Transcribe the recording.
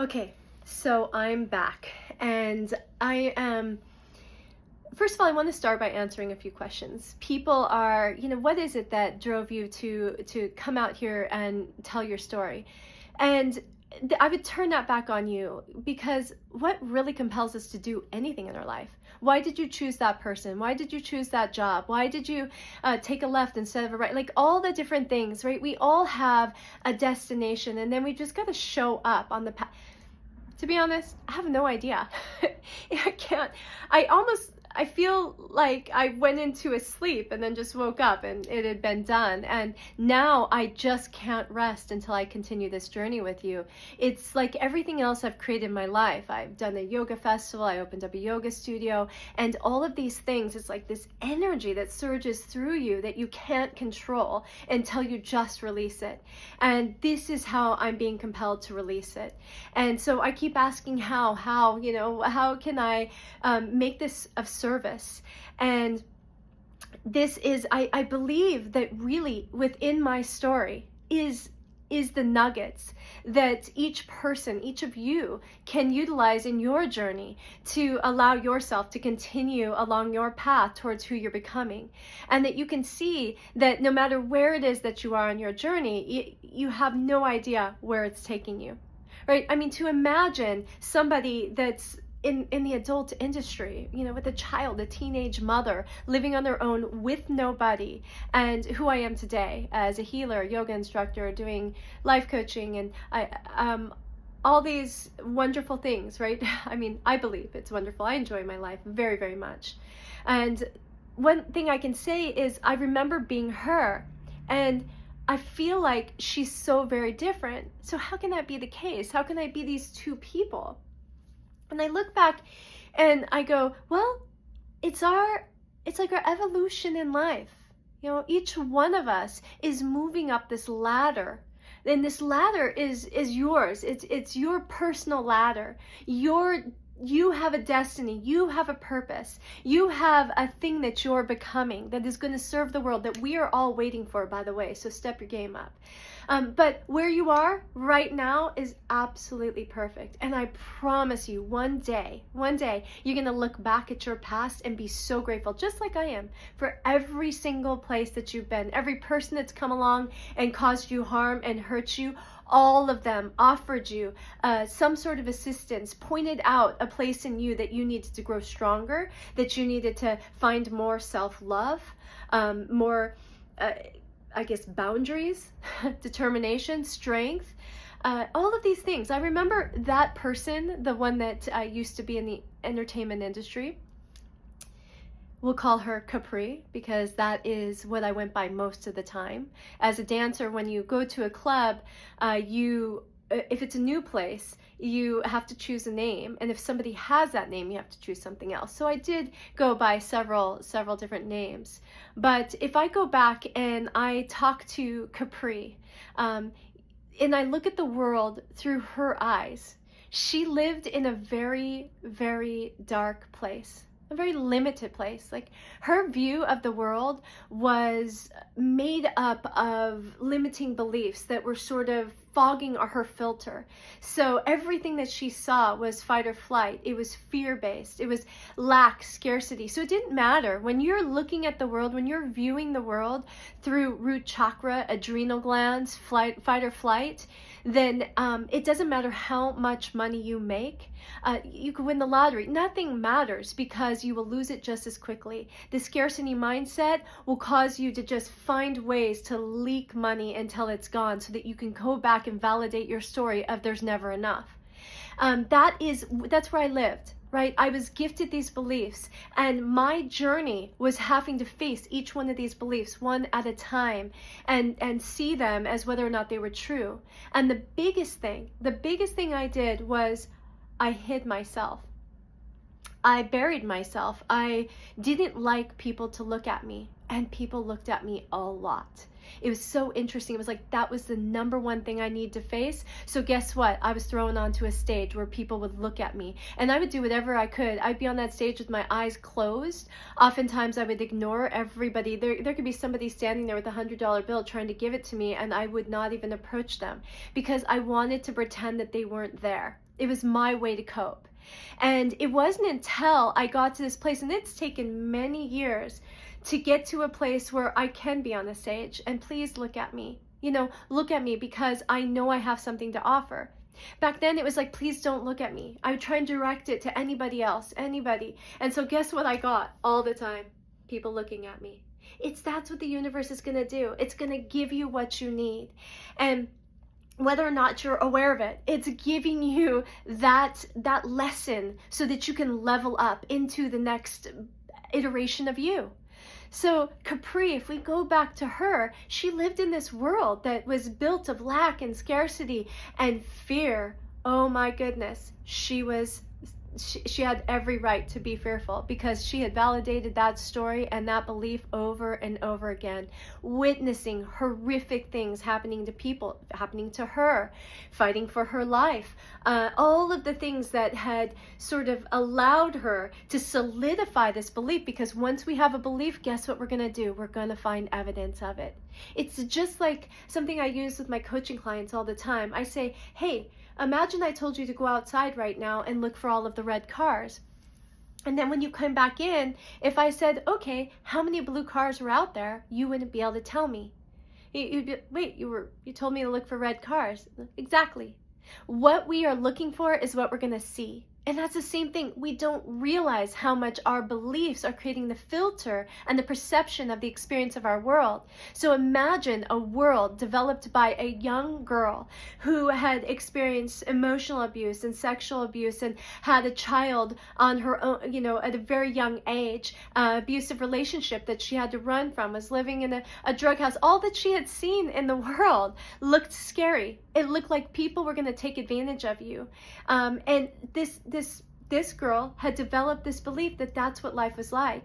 Okay, so I'm back, and I am. First of all, I want to start by answering a few questions. People are, what is it that drove you to come out here and tell your story? And I would turn that back on you, because what really compels us to do anything in our life? Why did you choose that person? Why did you choose that job? Why did you take a left instead of a right? Like all the different things, right? We all have a destination, and then we just got to show up on the path. To be honest, I have no idea. I can't. I feel like I went into a sleep and then just woke up and it had been done. And now I just can't rest until I continue this journey with you. It's like everything else I've created in my life. I've done a yoga festival, I opened up a yoga studio, and all of these things, it's like this energy that surges through you that you can't control until you just release it. And this is how I'm being compelled to release it. And so I keep asking how can I make this of service? And this is, I believe that really within my story is the nuggets that each person, each of you can utilize in your journey to allow yourself to continue along your path towards who you're becoming. And that you can see that no matter where it is that you are on your journey, you have no idea where it's taking you. Right? I mean, to imagine somebody that's in the adult industry, with a child, a teenage mother, living on their own with nobody, and who I am today as a healer, yoga instructor, doing life coaching, and all these wonderful things, right? I mean, I believe it's wonderful. I enjoy my life very, very much. And one thing I can say is I remember being her, and I feel like she's so very different. So how can that be the case? How can I be these two people? And I look back and I go, well, it's like our evolution in life. Each one of us is moving up this ladder. And this ladder is yours. It's your personal ladder. You have a destiny, you have a purpose, you have a thing that you're becoming that is going to serve the world, that we are all waiting for, by the way, so step your game up. But where you are right now is absolutely perfect. And I promise you, one day, you're going to look back at your past and be so grateful, just like I am, for every single place that you've been, every person that's come along and caused you harm and hurt you. All of them offered you some sort of assistance, pointed out a place in you that you needed to grow stronger, that you needed to find more self-love, more, boundaries, determination, strength, all of these things. I remember that person, the one that used to be in the entertainment industry. We'll call her Capri, because that is what I went by most of the time. As a dancer, when you go to a club, if it's a new place, you have to choose a name. And if somebody has that name, you have to choose something else. So I did go by several different names. But if I go back and I talk to Capri, and I look at the world through her eyes, she lived in a very, very dark place. A very limited place. Like, her view of the world was made up of limiting beliefs that were sort of fogging her filter. So everything that she saw was fight or flight. It was fear-based. It was lack, scarcity. So it didn't matter. When you're looking at the world, when you're viewing the world through root chakra, adrenal glands, fight or flight, then it doesn't matter how much money you make. You could win the lottery. Nothing matters, because you will lose it just as quickly. The scarcity mindset will cause you to just find ways to leak money until it's gone, so that you can go back and validate your story of there's never enough. That's where I lived. Right? I was gifted these beliefs, and my journey was having to face each one of these beliefs one at a time and see them as whether or not they were true. And the biggest thing I did was I hid myself. I buried myself. I didn't like people to look at me, and people looked at me a lot. It was so interesting. It was like that was the number one thing I need to face. So guess what? I was thrown onto a stage where people would look at me, and I would do whatever I could. I'd be on that stage with my eyes closed. Oftentimes I would ignore everybody. There could be somebody standing there with a $100 bill trying to give it to me, and I would not even approach them, because I wanted to pretend that they weren't there. It was my way to cope. And it wasn't until I got to this place, and it's taken many years to get to a place where I can be on the stage. And please look at me. Look at me, because I know I have something to offer. Back then it was like, please don't look at me. I would try and direct it to anybody else, anybody. And so guess what I got all the time? People looking at me. That's what the universe is going to do. It's going to give you what you need. And whether or not you're aware of it, it's giving you that lesson so that you can level up into the next iteration of you. So Capri, if we go back to her, she lived in this world that was built of lack and scarcity and fear. Oh my goodness, she had every right to be fearful, because she had validated that story and that belief over and over again, witnessing horrific things happening to people, happening to her, fighting for her life, all of the things that had sort of allowed her to solidify this belief. Because once we have a belief, guess what we're going to do? We're going to find evidence of it. It's just like something I use with my coaching clients all the time. I say, hey, imagine I told you to go outside right now and look for all of the red cars. And then when you come back in, if I said, okay, how many blue cars were out there? You wouldn't be able to tell me. You'd be, wait, you told me to look for red cars. Exactly. What we are looking for is what we're going to see. And that's the same thing. We don't realize how much our beliefs are creating the filter and the perception of the experience of our world. So imagine a world developed by a young girl who had experienced emotional abuse and sexual abuse and had a child on her own, at a very young age, abusive relationship that she had to run from, was living in a drug house. All that she had seen in the world looked scary. It looked like people were going to take advantage of you. And this girl had developed this belief that that's what life was like.